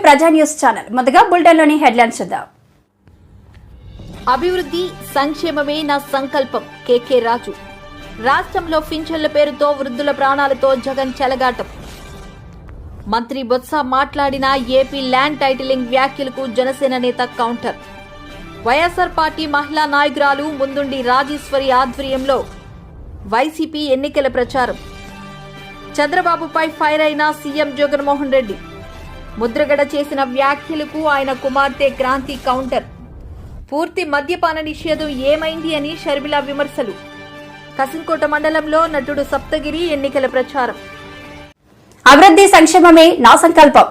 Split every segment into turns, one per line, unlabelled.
ప్రజా news channel. ముందుగా బులెటిన్లోని headlines చూద్దాం.
అభివృద్ధి సంక్షేమమే నా సంకల్పం. కేకే రాజు. రాష్ట్రంలో పింఛన్ల పేరుతో వృద్ధుల ప్రాణాలతో జగన్ చెలగాటం. మంత్రి బొత్స మాట్లాడిన ఏపీ ల్యాండ్ టైటిలింగ్ వ్యాఖ్యలకు జనసేన నేత కౌంటర్. వైఎస్ఆర్ పార్టీ మహిళా నాయకురాలు ముందుండి రాజేశ్వరి ఆధ్వర్యంలో వైసీపీ ఎన్నికల ప్రచారం. చంద్రబాబుపై ఫైర్ అయిన సీఎం జగన్మోహన్ రెడ్డి. ముద్రగడ చేసిన వ్యాఖ్యలకు ఆయన కుమార్తె క్రాంతి కౌంటర్. పూర్తి మద్యపాన నిషేధం ఏమైంది అని షర్మిల విమర్శలు. కసింకోట మండలంలో నటుడు సప్తగిరి ఎన్నికల ప్రచారం.
అభివృద్ధి సంక్షేమమే నా సంకల్పం.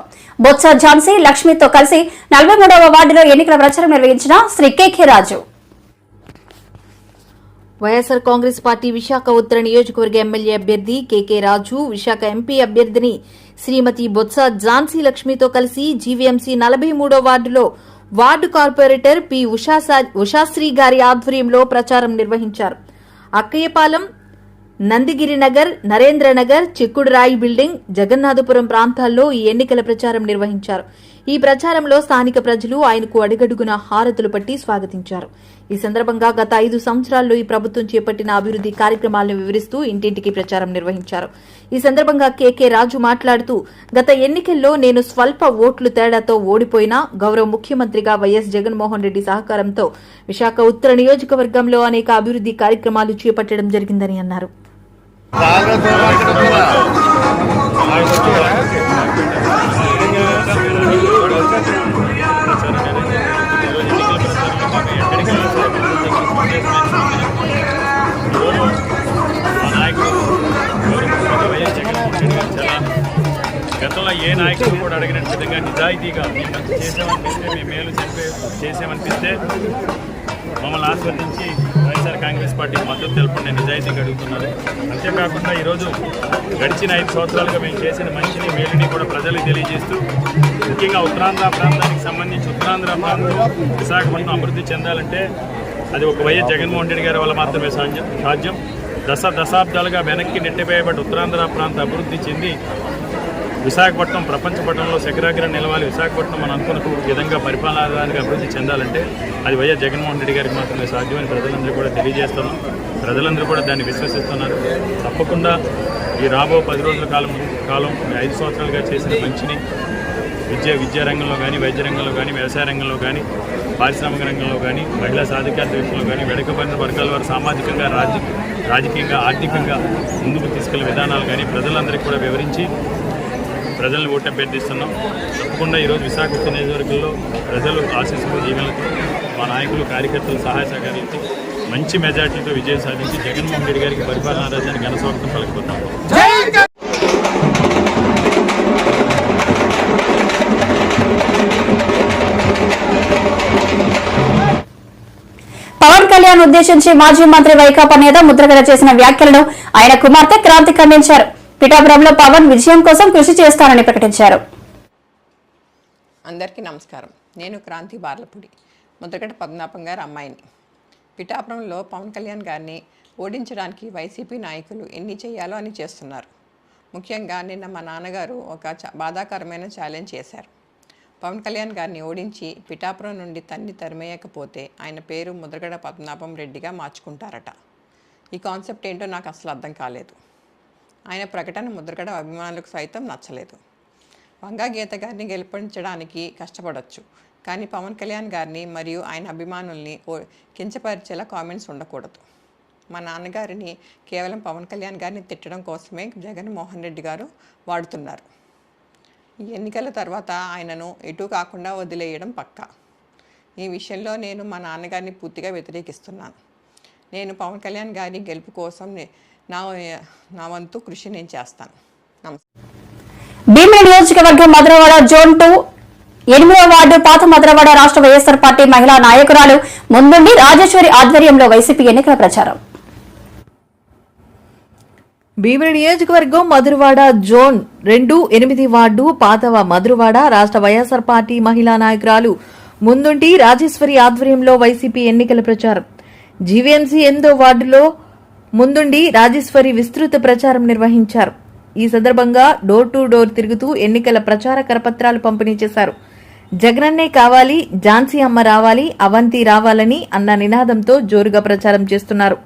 బొత్స ఝాన్సీ లక్ష్మితో కలిసి 43వ వార్డులో ఎన్నికల ప్రచారం నిర్వహించిన శ్రీ కేకే రాజు.
వైఎస్ఆర్ కాంగ్రెస్ పార్టీ విశాఖ ఉత్తర నియోజకవర్గ ఎమ్మెల్యే అభ్యర్థి కేకే రాజు, విశాఖ ఎంపీ అభ్యర్థిని శ్రీమతి బొత్స ఝాన్సీ లక్ష్మితో కలిసి జీవీఎంసీ 43వ వార్డులో వార్డు కార్పొరేటర్ పి ఉషాశ్రీ గారి ఆధ్వర్యంలో ప్రచారం నిర్వహించారు. అక్కయ్యపాలెం, నందిగిరి నగర్, నరేంద్రనగర్, చిక్కుడురాయి బిల్డింగ్, జగన్నాథపురం ప్రాంతాల్లో ఈ ఎన్నికల ప్రచారం నిర్వహించారు. ఈ ప్రచారంలో స్థానిక ప్రజలు ఆయనకు అడుగడుగున హారతులు పట్టి స్వాగతించారు. ఈ సందర్భంగా గత 5 సంవత్సరాల్లో ఈ ప్రభుత్వం చేపట్టిన అభివృద్ధి కార్యక్రమాలను వివరిస్తూ ఇంటింటికి ప్రచారం నిర్వహించారు. ఈ సందర్భంగా కేకే రాజు మాట్లాడుతూ, గత ఎన్నికల్లో నేను స్వల్ప ఓట్లు తేడాతో ఓడిపోయినా గౌరవ ముఖ్యమంత్రిగా వైఎస్ జగన్మోహన్ రెడ్డి సహకారంతో విశాఖ ఉత్తర నియోజకవర్గంలో అనేక అభివృద్ధి కార్యక్రమాలు చేపట్టడం జరిగిందని అన్నారు.
గతంలో ఏ నాయకుడు కూడా అడిగినట్టు విధంగా నిజాయితీగా మేము మంచి చేసామనిపిస్తే, మేము మేలు చేసామనిపిస్తే మమ్మల్ని ఆస్వాదించి వైఎస్ఆర్ కాంగ్రెస్ పార్టీకి మద్దతు తెలుపుకునే నిజాయితీగా అడుగుతున్నారు. అంతేకాకుండా ఈరోజు గడిచిన 5 సంవత్సరాలుగా మేము చేసిన మంచిని మేలుని కూడా ప్రజలకు తెలియజేస్తూ, ముఖ్యంగా ఉత్తరాంధ్ర ప్రాంతానికి సంబంధించి ఉత్తరాంధ్ర ప్రాంతం విశాఖపట్నం అభివృద్ధి చెందాలంటే అది ఒక వైఎస్ జగన్మోహన్ రెడ్డి గారి వల్ల మాత్రమే సాధ్యం. దశాబ్దాలుగా వెనక్కి నెట్టివేయబడ్డ ఉత్తరాంధ్ర ప్రాంత అభివృద్ధి చెంది విశాఖపట్నం ప్రపంచ పట్టణంలో శిఖరాగ్రం నిలవాలి, విశాఖపట్నం మనం అనుకున్న విధంగా పరిపాలనానికి అభివృద్ధి చెందాలంటే అది వైఎస్ జగన్మోహన్ రెడ్డి గారికి మాత్రమే సాధ్యమని ప్రజలందరూ కూడా తెలియజేస్తున్నాం. ప్రజలందరూ కూడా దాన్ని విశ్వసిస్తున్నారు. తప్పకుండా ఈ రాబో 10 రోజుల కాలం 5 సంవత్సరాలుగా చేసిన మంచిని విద్యా రంగంలో కానీ, వైద్య రంగంలో కానీ, వ్యవసాయ రంగంలో కానీ, పారిశ్రామిక రంగంలో కానీ, మహిళా సాధికారత విషయంలో కానీ, వెనుకబడిన వర్గాల వారు సామాజికంగా, రాజకీయంగా, ఆర్థికంగా ముందుకు తీసుకెళ్లే విధానాలు కానీ ప్రజలందరికీ కూడా వివరించి ప్రజలను ఓటు అభ్యర్థిస్తున్నాం. తప్పకుండా ఈరోజు విశాఖ ఉత్తర నియోజకవర్గంలో ప్రజలు ఆశీస్సులు, దీవెనలతో మా నాయకులు, కార్యకర్తల సహాయ సహకారాలతో మంచి మెజార్టీతో విజయం సాధించి జగన్మోహన్ రెడ్డి గారికి పరిపాలనా రాజ్యానికి ఘన స్వాగతం పలుకుతున్నాం.
పవన్ కళ్యాణ్ ఉద్దేశించి మాజీ మంత్రి వైకాపా నేత ముద్రగడ చేసిన వ్యాఖ్యలను ఆయన కుమార్తె క్రాంతి ఖండించారు. పిఠాపురంలో పవన్ విజయం కోసం కృషి చేస్తారని ప్రకటించారు.
అందరికీ నమస్కారం. నేను క్రాంతి బార్లపూడి, ముద్రగడ పద్మనాభం గారి అమ్మాయిని. పిఠాపురంలో పవన్ కళ్యాణ్ గారిని ఓడించడానికి వైసీపీ నాయకులు ఎన్ని చేయాలో అని చేస్తున్నారు. ముఖ్యంగా నిన్న మా నాన్నగారు ఒక బాధాకరమైన ఛాలెంజ్ చేశారు. పవన్ కళ్యాణ్ గారిని ఓడించి పిఠాపురం నుండి తరిమేయకపోతే ఆయన పేరు ముద్రగడ పద్మనాభం రెడ్డిగా మార్చుకుంటారట. ఈ కాన్సెప్ట్ ఏంటో నాకు అసలు అర్థం కాలేదు. ఆయన ప్రకటన ముద్రగడ అభిమానులకు సైతం నచ్చలేదు. వంగా గీత గారిని గెలిపించడానికి కష్టపడవచ్చు, కానీ పవన్ కళ్యాణ్ గారిని మరియు ఆయన అభిమానుల్ని కించపరిచేలా కామెంట్స్ ఉండకూడదు. మా నాన్నగారిని కేవలం పవన్ కళ్యాణ్ గారిని తిట్టడం కోసమే జగన్మోహన్ రెడ్డి గారు వాడుతున్నారు. ఈ ఎన్నికల తర్వాత ఆయనను ఎటు కాకుండా వదిలేయడం పక్కా. ఈ విషయంలో నేను మా నాన్నగారిని పూర్తిగా వ్యతిరేకిస్తున్నాను. నేను పవన్ కళ్యాణ్ గారి గెలుపు కోసం నా వంతు కృషి నేను చేస్తాను. నమస్తే.
భీమిలి నియోజకవర్గం మధురవాడ జోన్ 2 8వ వార్డు పాత మధురవాడ రాష్ట్ర వైఎస్ఆర్ పార్టీ మహిళా నాయకురాలు ముందుండి రాజేశ్వరి ఆధ్వర్యంలో వైసీపీ ఎన్నికల ప్రచారం.
భీమిలి నియోజకవర్గం మధురవాడ జోన్ 2 8 వార్డు పాతవ మధురవాడ రాష్ట్ర వైఎస్ఆర్ పార్టీ మహిళా నాయకురాలు ముందుండి రాజేశ్వరి ఆధ్వర్యంలో వైసీపీ ఎన్నికల ప్రచారం. జీవీఎంసీ 8వ వార్డులో ముందుండి రాజేశ్వరి విస్తృత ప్రచారం నిర్వహించారు. ఈ సందర్భంగా డోర్ టు డోర్ తిరుగుతూ ఎన్నికల ప్రచార కరపత్రాలు పంపిణీ చేశారు. జగనన్నే కావాలి, ఝాన్సీ అమ్మ రావాలి, అవంతి రావాలని అన్న నినాదంతో జోరుగా ప్రచారం చేస్తున్నారు.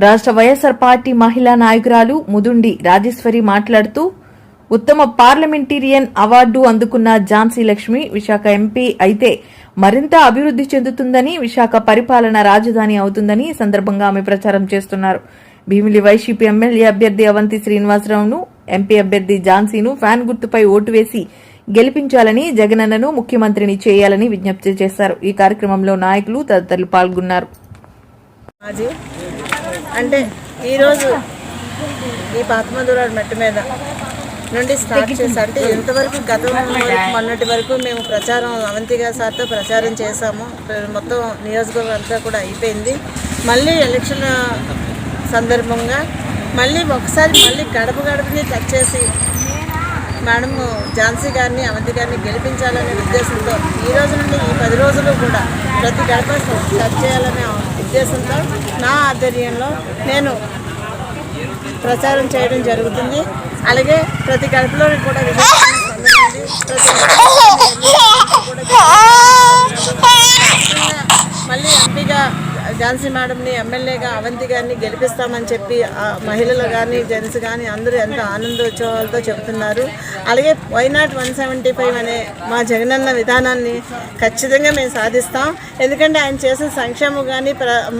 రాష్ట్ర వైఎస్ఆర్ పార్టీ మహిళా నాయకురాలు ముదుండి రాజేశ్వరి మాట్లాడుతూ ఉత్తమ పార్లమెంటేరియన్ అవార్డు అందుకున్న ఝాన్సీ లక్ష్మి విశాఖ ఎంపీ అయితే మరింత అభివృద్ధి చెందుతుందని, విశాఖ పరిపాలన రాజధాని అవుతుందని ఈ సందర్భంగా ఆమె ప్రచారం చేస్తున్నారు. భీమిలి వైసీపీ ఎమ్మెల్యే అభ్యర్థి అవంతి శ్రీనివాసరావును, ఎంపీ అభ్యర్థి ఝాన్సీను ఫ్యాన్ గుర్తుపై ఓటు వేసి గెలిపించాలని, జగనన్నను ముఖ్యమంత్రిని చేయాలని విజ్ఞప్తి చేశారు. ఈ కార్యక్రమంలో నాయకులు తదితరులు పాల్గొన్నారు.
అంటే ఈరోజు ఈ పాతమధురాడు మెట్టు మీద నుండి స్టార్ట్ చేసి అంటే ఎంతవరకు గతం వరకు మొన్నటి వరకు మేము ప్రచారం అవంతి గారి సార్తో ప్రచారం చేశాము. మొత్తం నియోజకవర్గం అంతా కూడా అయిపోయింది. మళ్ళీ ఎలక్షన్ సందర్భంగా మళ్ళీ గడపని టచ్ చేసి మేడం ఝాన్సీ గారిని, అవంతి గారిని గెలిపించాలనే ఉద్దేశంతో ఈ రోజు నుండి ఈ 10 రోజులు కూడా ప్రతి గడప టచ్ చేయాలనే ఉద్దేశంతో నా ఆధ్వర్యంలో నేను ప్రచారం చేయడం జరుగుతుంది. అలాగే ప్రతి గడపలో కూడా మళ్ళీ ఎంపీగా ఝాన్సీ మేడంని, ఎమ్మెల్యేగా అవంతి గారిని గెలిపిస్తామని చెప్పి మహిళలు కానీ జెంట్స్ కానీ అందరూ ఎంతో ఆనందోత్సవాలతో చెబుతున్నారు. అలాగే వైనాట్ 175 అనే మా జగనన్న విధానాన్ని ఖచ్చితంగా మేము సాధిస్తాం. ఎందుకంటే ఆయన చేసిన సంక్షేమం కానీ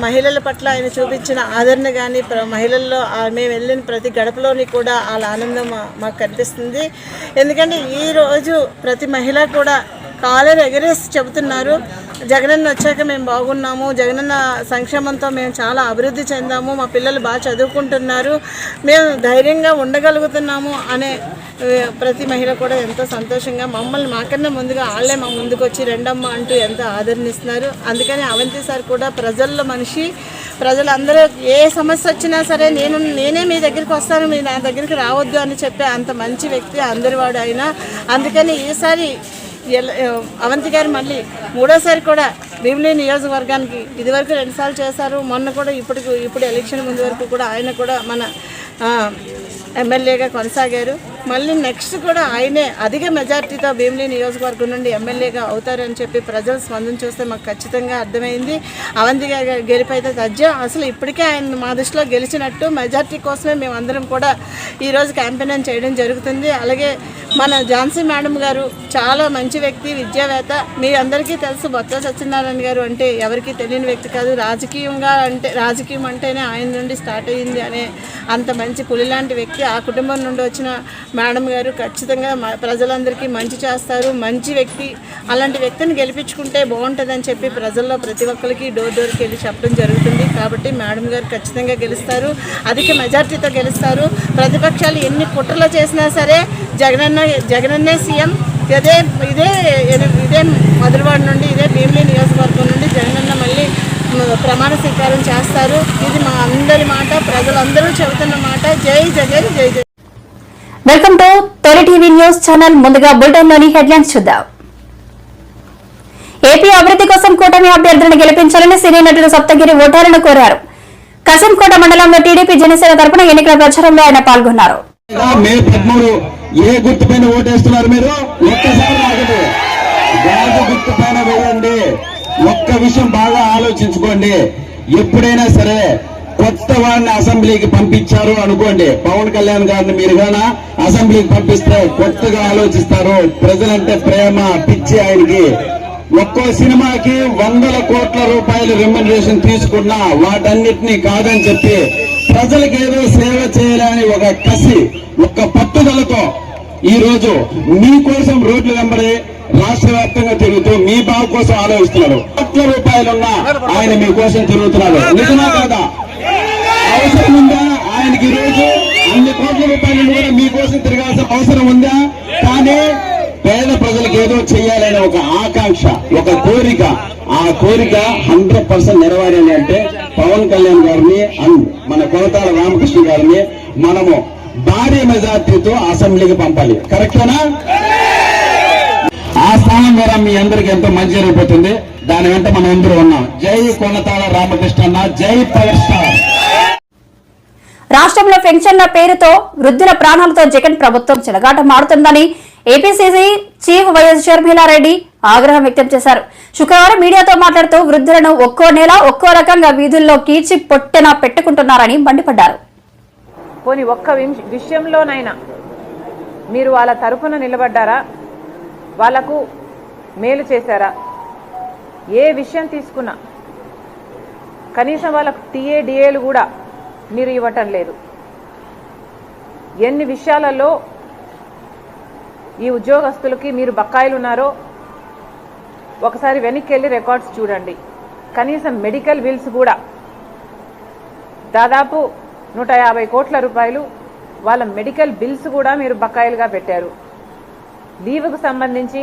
మహిళల పట్ల ఆయన చూపించిన ఆదరణ కానీ మహిళల్లో మేము వెళ్ళిన ప్రతి గడపలోని కూడా వాళ్ళ ఆనందం మాకు కనిపిస్తుంది. ఎందుకంటే ఈరోజు ప్రతి మహిళ కూడా కాలర్ ఎగరేసి చెబుతున్నారు, జగనన్న వచ్చాక మేము బాగున్నాము, జగనన్న సంక్షేమంతో మేము చాలా అభివృద్ధి చెందాము, మా పిల్లలు బాగా చదువుకుంటున్నారు, మేము ధైర్యంగా ఉండగలుగుతున్నాము అనే ప్రతి మహిళ కూడా ఎంతో సంతోషంగా మమ్మల్ని మాకన్నా ముందుగా వాళ్ళే మా ముందుకు వచ్చి రెండమ్మ అంటూ ఎంతో ఆదరణిస్తున్నారు. అందుకని అవంతి సార్ కూడా ప్రజల్లో మనిషి, ప్రజలందరూ ఏ సమస్య వచ్చినా సరే నేనే మీ దగ్గరికి వస్తాను, మీరు నా దగ్గరికి రావద్దు అని చెప్పే అంత మంచి వ్యక్తి అందరివాడు ఆయన. అందుకని ఈసారి అవంతి గారు మళ్ళీ 3వ కూడా భీమిలి నియోజకవర్గానికి ఇదివరకు 2 సార్లు చేశారు. మొన్న కూడా ఇప్పుడు ఎలక్షన్ ముందు వరకు కూడా ఆయన కూడా మన ఎమ్మెల్యేగా కొనసాగారు. మళ్ళీ నెక్స్ట్ కూడా ఆయనే అధిక మెజార్టీతో భీమిలి నియోజకవర్గం నుండి ఎమ్మెల్యేగా అవుతారని చెప్పి ప్రజల స్పందన చూస్తే మాకు ఖచ్చితంగా అర్థమైంది. అవంతి గారి గెలిపైతే తథ్యం. అసలు ఇప్పటికే ఆయన మా దృష్టిలో గెలిచినట్టు. మెజార్టీ కోసమే మేము అందరం కూడా ఈరోజు క్యాంపెయిన్ చేయడం జరుగుతుంది. అలాగే మన ఝాన్సీ మేడం గారు చాలా మంచి వ్యక్తి, విద్యావేత్త. మీ అందరికీ తెలుసు బొత్స సత్యనారాయణ గారు అంటే ఎవరికి తెలియని వ్యక్తి కాదు. రాజకీయం అంటేనే ఆయన నుండి స్టార్ట్ అయ్యింది అనే అంత మంచి పులి లాంటి వ్యక్తి. ఆ కుటుంబం నుండి వచ్చిన మేడం గారు ఖచ్చితంగా ప్రజలందరికీ మంచి చేస్తారు, మంచి వ్యక్తి. అలాంటి వ్యక్తిని గెలిపించుకుంటే బాగుంటుందని చెప్పి ప్రజల్లో ప్రతి ఒక్కరికి డోర్కి వెళ్ళి చెప్పడం జరుగుతుంది. కాబట్టి మేడం గారు ఖచ్చితంగా గెలుస్తారు, అధిక మెజార్టీతో గెలుస్తారు. ప్రతిపక్షాలు ఎన్ని కుట్రలు చేసినా సరే జగనన్నే సీఎం. ఇదే మధురవాడ నుండి, ఇదే భీమిలి నియోజకవర్గం నుండి జగనన్న మళ్ళీ ప్రమాణ స్వీకారం చేస్తారు. ఇది మా అందరి మాట, ప్రజలందరూ చెబుతున్న మాట. జై జగన్, జై జగన్.
వెల్కమ్ టు తొలి టీవీ న్యూస్ ఛానల్. ముందుగా బులెటిన్ లోని హెడ్లైన్స్ చూద్దాం. ఏపీ అభివృద్ధి కోసం కూటమి అభ్యర్థులను గెలిపించాలని సినీ నటుడు సప్తగిరి ఓటర్లను కోరారు. కసింకోట మండలంలో టీడీపీ జనసేన తరపున ఎన్నికల ప్రచారంలో ఆయన పాల్గొన్నారు.
మే 13 ఏ గుర్తుపైన ఓటేస్తున్నారు మీరు? ఒక్కసారి ఆగండి, గాజు గుర్తుపైన వేయండి. ఒక్క విషయం బాగా ఆలోచించుకోండి. ఎప్పుడైనా సరే కొత్త వాడిని అసెంబ్లీకి పంపించారు అనుకోండి, పవన్ కళ్యాణ్ గారిని మీరు గాన అసెంబ్లీకి పంపిస్తే కొత్తగా ఆలోచిస్తారు. ప్రజలంటే ప్రేమ, పిచ్చి ఆయనకి. ఒక్కో సినిమాకి 100 కోట్ల రూపాయలు రెమ్యునరేషన్ తీసుకున్నా వాటన్నిటినీ కాదని చెప్పి ప్రజలకు ఏదో సేవ చేయాలని ఒక కసి, ఒక పట్టుదలతో ఈ రోజు మీకోసం రోడ్లు వెంబడి రాష్ట్ర వ్యాప్తంగా తిరుగుతూ మీ బాగు కోసం ఆలోచిస్తున్నారు. కోట్ల రూపాయలున్నా ఆయన మీకోసం తిరుగుతున్నారు. నిజమా కాదా? అవసరం ఉందా ఆయనకి? ఈ రోజు అన్ని కోట్ల రూపాయలను కూడా మీకోసం తిరగాల్సిన అవసరం ఉందా? కానీ పేద ప్రజలకు ఏదో చేయాలనే ఒక ఆకాంక్ష, ఒక కోరిక, ఆ కోరిక 100% నెరవేరాలి అంటే పవన్ కళ్యాణ్ గారిని, మన కొనతాల రామకృష్ణ గారిని మనము భారీ మెజార్టీతో అసెంబ్లీకి పంపాలి. కరెక్టేనా? ఆ స్థానం ద్వారా మీ అందరికి ఎంతో మంచి జరిగిపోతుంది. దాని వెంట మనం అందరూ ఉన్నాం. జై కొనతాల రామకృష్ణ, జై పవర్ స్టార్.
రాష్ట్రంలో పెన్షన్ల పేరుతో వృద్ధుల ప్రాణాలతో జగన్ ప్రభుత్వం చెలగాటమాడుతుందని ఏపీసీసీ చీఫ్ వైఎస్ షర్మిలారెడ్డి ఆగ్రహం వ్యక్తం చేశారు. శుక్రవారం మీడియాతో మాట్లాడుతూ వృద్ధులను ఒక్కో నెల ఒక్కో రకంగా వీధుల్లో కీర్చి పొట్టెన పెట్టుకుంటున్నారని మండిపడ్డారు.
పోనీ ఒక్క విషయంలోనైనా మీరు వాళ్ళ తరఫున నిలబడ్డారా? వాళ్లకు మేలు చేశారా? ఏ విషయం తీసుకున్నా కనీసం వాళ్ళకు టీఏ డిఏలు కూడా మీరు ఇవ్వటం లేదు. ఎన్ని విషయాలలో ఈ ఉద్యోగస్తులకి మీరు బకాయిలు ఉన్నారో ఒకసారి వెనక్కి వెళ్ళి రికార్డ్స్ చూడండి. కనీసం మెడికల్ బిల్స్ కూడా దాదాపు 150 కోట్ల రూపాయలు వాళ్ళ మెడికల్ బిల్స్ కూడా మీరు బకాయిలుగా పెట్టారు. లీవ్కు సంబంధించి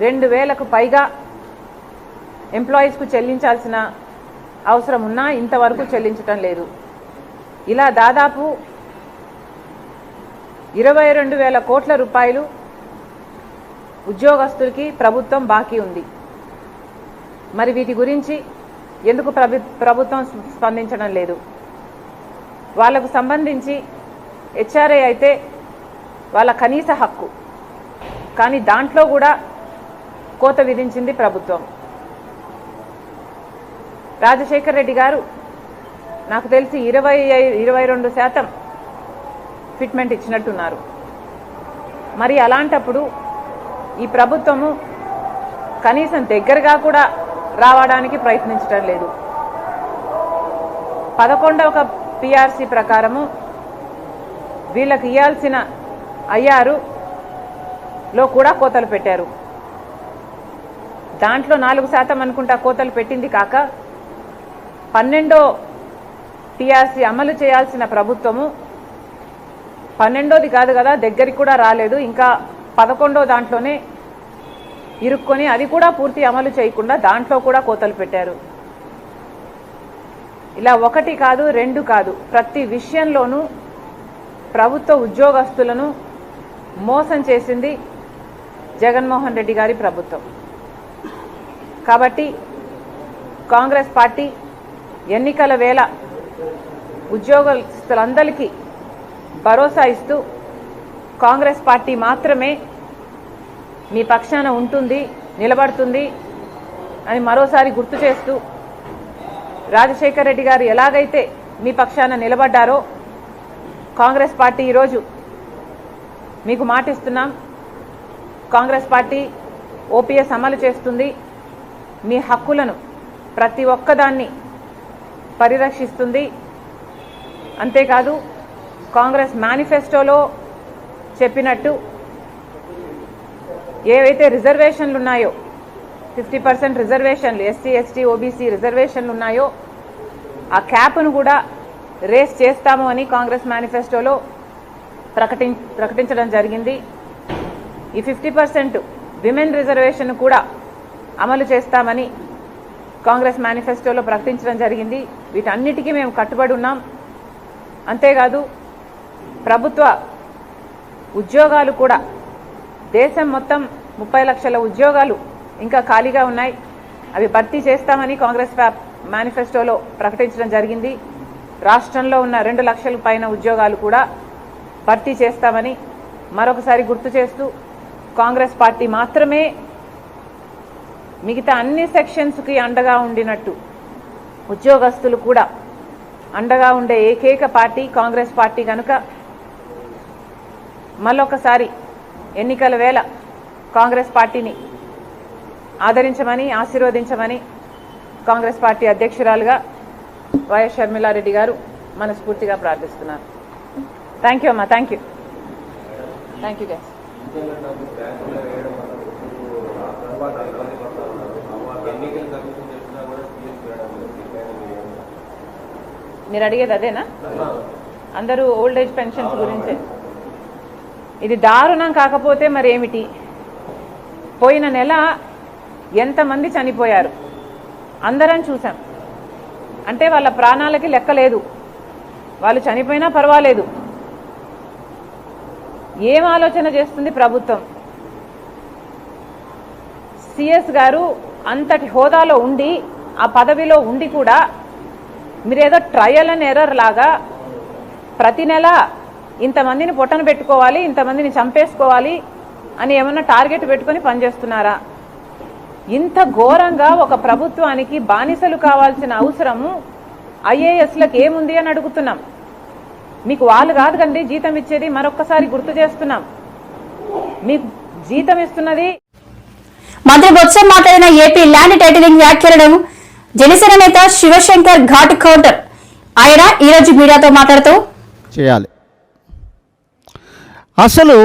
2000కు పైగా ఎంప్లాయీస్కు చెల్లించాల్సిన అవసరం ఉన్నా ఇంతవరకు చెల్లించటం లేదు. ఇలా దాదాపు 22,000 కోట్ల రూపాయలు ఉద్యోగస్తులకి ప్రభుత్వం బాకీ ఉంది. మరి వీటి గురించి ఎందుకు ప్రభుత్వం స్పందించడం లేదు? వాళ్లకు సంబంధించి హెచ్ఆర్ఏ అయితే వాళ్ళ కనీస హక్కు, కానీ దాంట్లో కూడా కోత విధించింది ప్రభుత్వం. రాజశేఖర్ రెడ్డి గారు నాకు తెలిసి 22% ఫిట్మెంట్ ఇచ్చినట్టున్నారు. మరి అలాంటప్పుడు ఈ ప్రభుత్వము కనీసం దగ్గరగా కూడా రావడానికి ప్రయత్నించడం లేదు. 11వ పిఆర్సీ ప్రకారము వీళ్ళకి ఇవ్వాల్సిన ఐఆర్లో కూడా కోతలు పెట్టారు. దాంట్లో 4% అనుకుంటా కోతలు పెట్టింది కాక 12వ పిఆర్సీ అమలు చేయాల్సిన ప్రభుత్వము 12వది కాదు కదా, దగ్గరికి కూడా రాలేదు. ఇంకా 11వ దాంట్లోనే ఇరుక్కొని అది కూడా పూర్తి అమలు చేయకుండా దాంట్లో కూడా కోతలు పెట్టారు. ఇలా 1 కాదు 2 కాదు, ప్రతి విషయంలోనూ ప్రభుత్వ ఉద్యోగస్తులను మోసం చేసింది జగన్మోహన్ రెడ్డి గారి ప్రభుత్వం. కాబట్టి కాంగ్రెస్ పార్టీ ఎన్నికల వేళ ఉద్యోగస్తులందరికీ భరోసా ఇస్తూ కాంగ్రెస్ పార్టీ మాత్రమే మీ పక్షాన ఉంటుంది, నిలబడుతుంది అని మరోసారి గుర్తు చేస్తూ, రాజశేఖర్ రెడ్డి గారు ఎలాగైతే మీ పక్షాన నిలబడ్డారో కాంగ్రెస్ పార్టీ ఈరోజు మీకు మాటిస్తున్నాం. కాంగ్రెస్ పార్టీ ఓపీఎస్ అమలు చేస్తుంది, మీ హక్కులను ప్రతి ఒక్కదాన్ని పరిరక్షిస్తుంది. అంతేకాదు కాంగ్రెస్ మేనిఫెస్టోలో చెప్పినట్టు ఏవైతే రిజర్వేషన్లు ఉన్నాయో 50% రిజర్వేషన్లు, ఎస్సీ ఎస్టీ ఓబీసీ రిజర్వేషన్లు ఉన్నాయో ఆ క్యాప్ను కూడా రేస్ చేస్తాము అని కాంగ్రెస్ మేనిఫెస్టోలో ప్రకటించడం జరిగింది. ఈ 50% విమెన్ రిజర్వేషన్ కూడా అమలు చేస్తామని కాంగ్రెస్ మేనిఫెస్టోలో ప్రకటించడం జరిగింది. వీటన్నిటికీ మేము కట్టుబడి ఉన్నాం. అంతేకాదు ప్రభుత్వ ఉద్యోగాలు కూడా దేశం మొత్తం 30 లక్షల ఉద్యోగాలు ఇంకా ఖాళీగా ఉన్నాయి, అవి భర్తీ చేస్తామని కాంగ్రెస్ మేనిఫెస్టోలో ప్రకటించడం జరిగింది. రాష్ట్రంలో ఉన్న 2 లక్షల పైన ఉద్యోగాలు కూడా భర్తీ చేస్తామని మరొకసారి గుర్తు చేస్తూ, కాంగ్రెస్ పార్టీ మాత్రమే మిగతా అన్ని సెక్షన్స్కి అండగా ఉండినట్టు ఉద్యోగస్తులు కూడా అండగా ఉండే ఏకైక పార్టీ కాంగ్రెస్ పార్టీ కనుక మళ్ళొకసారి ఎన్నికల వేళ కాంగ్రెస్ పార్టీని ఆదరించమని, ఆశీర్వదించమని కాంగ్రెస్ పార్టీ అధ్యక్షురాలుగా వైఎస్ షర్మిలారెడ్డి గారు మనస్ఫూర్తిగా ప్రార్థిస్తున్నారు. థ్యాంక్ యూ అమ్మా, థ్యాంక్ యూ గైస్. మీరు అడిగేది అదేనా? అందరూ ఓల్డ్ ఏజ్ పెన్షన్స్ గురించే. ఇది దారుణం కాకపోతే మరి ఏమిటి? పోయిన నెల ఎంతమంది చనిపోయారు అందరం చూసాం. అంటే వాళ్ళ ప్రాణాలకి లెక్కలేదు, వాళ్ళు చనిపోయినా పర్వాలేదు. ఏం ఆలోచన చేస్తుంది ప్రభుత్వం? సిఎస్ గారు అంతటి హోదాలో ఉండి, ఆ పదవిలో ఉండి కూడా మీరేదో ట్రయల్ అండ్ ఎర్రర్ లాగా ప్రతి నెల ఇంతమందిని పొట్టన పెట్టుకోవాలి, ఇంతమందిని చంపేసుకోవాలి అని ఏమన్నా టార్గెట్ పెట్టుకొని పనిచేస్తున్నారా? ఇంత ఘోరంగా ఒక ప్రభుత్వానికి బానిసలు కావాల్సిన అవసరము ఐఏఎస్లకు ఏముంది అని అడుగుతున్నాం. మీకు వాళ్ళు కాదు కండి జీతం ఇచ్చేది, మరొక్కసారి గుర్తు చేస్తున్నాం. మీకు జీతం ఇస్తున్నది.
మంత్రి బొత్స మాట్లాడిన ఏపీ ల్యాండ్ టైటిలింగ్ వ్యాఖ్యలను జనసేన నేత శివశంకర్ ఘాట్ కౌంటర్. ఆయన ఈరోజు మీడియాతో మాట్లాడుతూ
చేయాలి. అసలు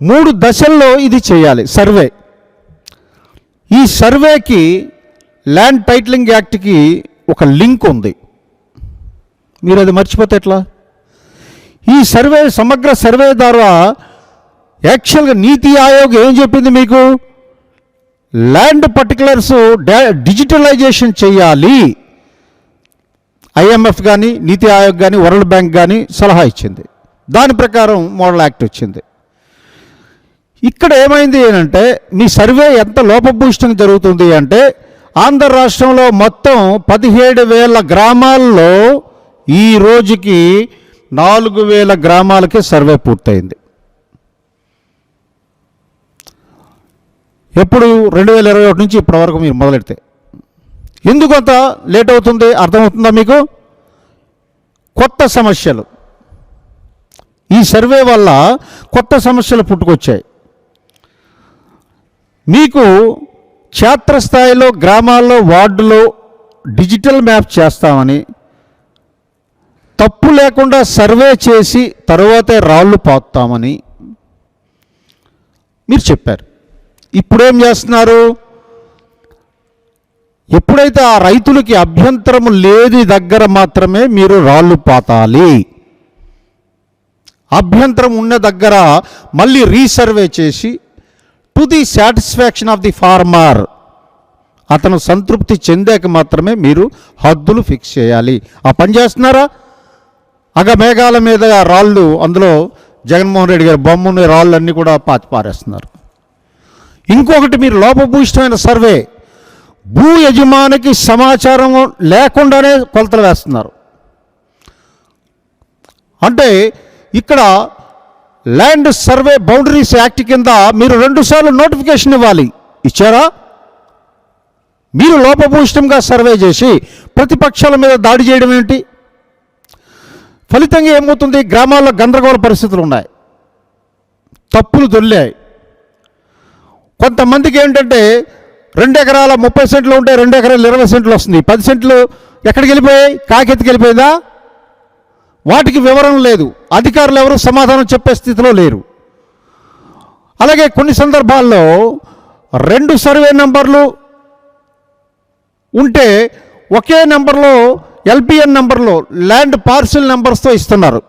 3 దశల్లో ఇది చేయాలి సర్వే. ఈ సర్వేకి ల్యాండ్ టైటిలింగ్ యాక్ట్కి ఒక లింక్ ఉంది. మీరు అది మర్చిపోతే ఎట్లా? ఈ సర్వే సమగ్ర సర్వే ద్వారా యాక్చువల్గా నీతి ఆయోగ్ ఏం చెప్పింది మీకు? ల్యాండ్ పర్టికులర్స్ డిజిటలైజేషన్ చేయాలి. IMF కానీ నీతి ఆయోగ్ కానీ వరల్డ్ బ్యాంక్ కానీ సలహా ఇచ్చింది. దాని ప్రకారం మోడల్ యాక్ట్ వచ్చింది. ఇక్కడ ఏమైంది అంటే మీ సర్వే ఎంత లోపభూయిష్టంగా జరుగుతుంది అంటే ఆంధ్ర రాష్ట్రంలో మొత్తం 17,000 గ్రామాల్లో ఈ రోజుకి 4,000 గ్రామాలకే సర్వే పూర్తయింది. ఎప్పుడు 2021 నుంచి ఇప్పటి వరకు మీరు మొదలెడితే ఎందుకు అంత లేట్ అవుతుంది అర్థమవుతుందా మీకు? కొత్త సమస్యలు, ఈ సర్వే వల్ల కొత్త సమస్యలు పుట్టుకొచ్చాయి. మీకు క్షేత్రస్థాయిలో గ్రామాల్లో వార్డులో డిజిటల్ మ్యాప్ చేస్తామని, తప్పు లేకుండా సర్వే చేసి తరువాతే రాళ్ళు పాతామని మీరు చెప్పారు. ఇప్పుడేం చేస్తున్నారు? ఎప్పుడైతే ఆ రైతులకి అభ్యంతరం లేని దగ్గర మాత్రమే మీరు రాళ్ళు పాతాలి. అభ్యంతరం ఉన్న దగ్గర మళ్ళీ రీసర్వే చేసి to the satisfaction of the farmer, అతను సంతృప్తి చెందాక మాత్రమే మీరు హద్దులు ఫిక్స్ చేయాలి. ఆ పని చేస్తున్నారా? మేఘాల మీద రాళ్ళు, అందులో జగన్మోహన్ రెడ్డి గారి బొమ్మని రాళ్ళు అన్నీ కూడా పారేస్తున్నారు. ఇంకొకటి, మీరు లోపభూయిష్టమైన సర్వే, భూ యజమానికి సమాచారం లేకుండానే కొలతలు వేస్తున్నారు. అంటే ఇక్కడ ల్యాండ్ సర్వే బౌండరీస్ యాక్ట్ కింద మీరు 2 సార్లు నోటిఫికేషన్ ఇవ్వాలి. ఇచ్చారా? మీరు లోపభూయిష్టంగా సర్వే చేసి ప్రతిపక్షాల మీద దాడి చేయడం ఏంటి? ఫలితంగా ఏమవుతుంది? గ్రామాల్లో గందరగోళ పరిస్థితులు ఉన్నాయి, తప్పులు దొల్లాయి. కొంతమందికి ఏంటంటే 2 ఎకరాల 30 సెంట్లు ఉంటే 2 ఎకరాలు 20 సెంట్లు వస్తుంది. 10 సెంట్లు ఎక్కడికి వెళ్ళిపోయాయి? కాకెత్తికి వెళ్ళిపోయిందా? వాటికి వివరణ లేదు. అధికారులు ఎవరు సమాధానం చెప్పే స్థితిలో లేరు. అలాగే కొన్ని సందర్భాల్లో 2 సర్వే నెంబర్లు ఉంటే ఒకే నెంబర్లో LPN నెంబర్లో ల్యాండ్ పార్సిల్ నెంబర్స్తో ఇస్తున్నారు.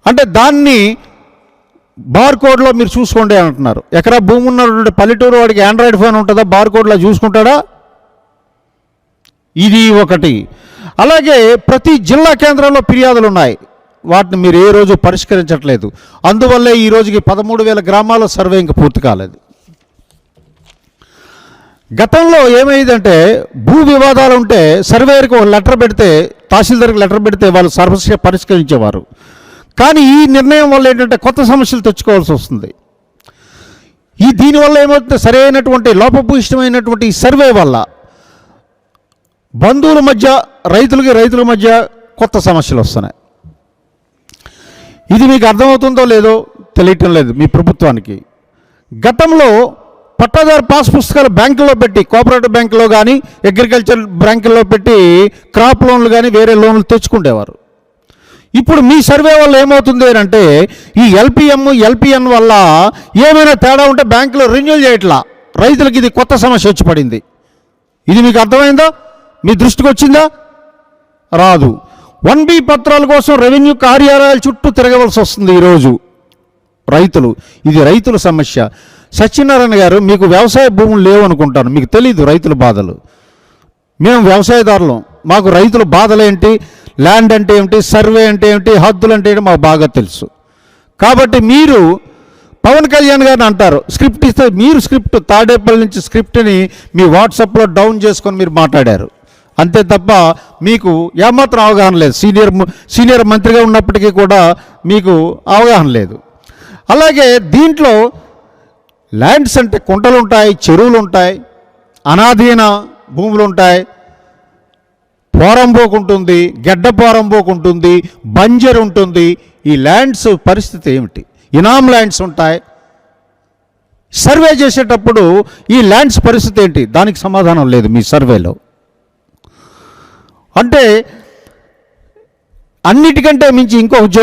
అంటే దాన్ని బార్కోడ్లో మీరు చూసుకోండి అంటున్నారు. ఎకరా భూమి ఉన్నటువంటి పల్లెటూరు వాడికి ఆండ్రాయిడ్ ఫోన్ ఉంటుందా? బార్కోడ్లో చూసుకుంటాడా? ఇది ఒకటి. అలాగే ప్రతి జిల్లా కేంద్రంలో ఫిర్యాదులు ఉన్నాయి, వాటిని మీరు ఏ రోజు పరిష్కరించట్లేదు. అందువల్లే ఈ రోజుకి 13,000 గ్రామాల సర్వే ఇంకా పూర్తి కాలేదు. గతంలో ఏమైందంటే భూ వివాదాలు ఉంటే సర్వేయర్కి ఒక లెటర్ పెడితే, తహసీల్దార్కి లెటర్ పెడితే వాళ్ళు సమస్య పరిష్కరించేవారు. కానీ ఈ నిర్ణయం వల్ల ఏంటంటే కొత్త సమస్యలు తెచ్చుకోవాల్సి వస్తుంది. దీనివల్ల ఏమవుతుంది? సరైనటువంటి లోపభూయిష్టమైనటువంటి ఈ సర్వే వల్ల బంధువుల మధ్య, రైతుల మధ్య కొత్త సమస్యలు వస్తున్నాయి. ఇది మీకు అర్థమవుతుందో లేదో తెలియటం లేదు మీ ప్రభుత్వానికి. గతంలో పట్టాదారు పాస్ పుస్తకాలు బ్యాంకుల్లో పెట్టి, కోఆపరేటివ్ బ్యాంకులో కానీ అగ్రికల్చర్ బ్యాంకుల్లో పెట్టి క్రాప్ లోన్లు కానీ వేరే లోన్లు తెచ్చుకుండేవారు. ఇప్పుడు మీ సర్వే వల్ల ఏమవుతుంది అంటే ఈ LPN వల్ల ఏమైనా తేడా ఉంటే బ్యాంకులో రెన్యూల్ చేయట్లా. రైతులకి ఇది కొత్త సమస్య వచ్చి పడింది. ఇది మీకు అర్థమైందా? మీ దృష్టికి వచ్చిందా? రాదు. 1B పత్రాల కోసం రెవెన్యూ కార్యాలయాల చుట్టూ తిరగవలసి వస్తుంది ఈరోజు రైతులు. ఇది రైతుల సమస్య. సత్యనారాయణ గారు, మీకు వ్యవసాయ భూములు లేవు అనుకుంటాను, మీకు తెలీదు రైతుల బాధలు. మేము వ్యవసాయదారులం, మాకు రైతుల బాధలేంటి, ల్యాండ్ అంటే ఏమిటి, సర్వే అంటే ఏమిటి, హద్దులు అంటే ఏంటి మాకు బాగా తెలుసు. కాబట్టి మీరు పవన్ కళ్యాణ్ గారిని అంటారు స్క్రిప్ట్ ఇస్తే, మీరు స్క్రిప్ట్ తాడేపల్లి నుంచి స్క్రిప్ట్ని మీ వాట్సాప్లో డౌన్ చేసుకొని మీరు మాట్లాడారు అంతే తప్ప మీకు ఏమాత్రం అవగాహన లేదు. సీనియర్ మంత్రిగా ఉన్నప్పటికీ కూడా మీకు అవగాహన లేదు. అలాగే దీంట్లో ల్యాండ్స్ అంటే కుంటలు ఉంటాయి, చెరువులు ఉంటాయి, అనాధీన భూములు ఉంటాయి, పోరంబోకు ఉంటుంది, గెడ్డ పోరంబోకు ఉంటుంది, బంజర్ ఉంటుంది. ఈ ల్యాండ్స్ పరిస్థితి ఏమిటి? ఇనామ్ ల్యాండ్స్ ఉంటాయి. సర్వే చేసేటప్పుడు ఈ ల్యాండ్స్ పరిస్థితి ఏంటి? దానికి సమాధానం లేదు మీ సర్వేలో. అంటే అన్నిటికంటే మించి ఇంకొక జోక్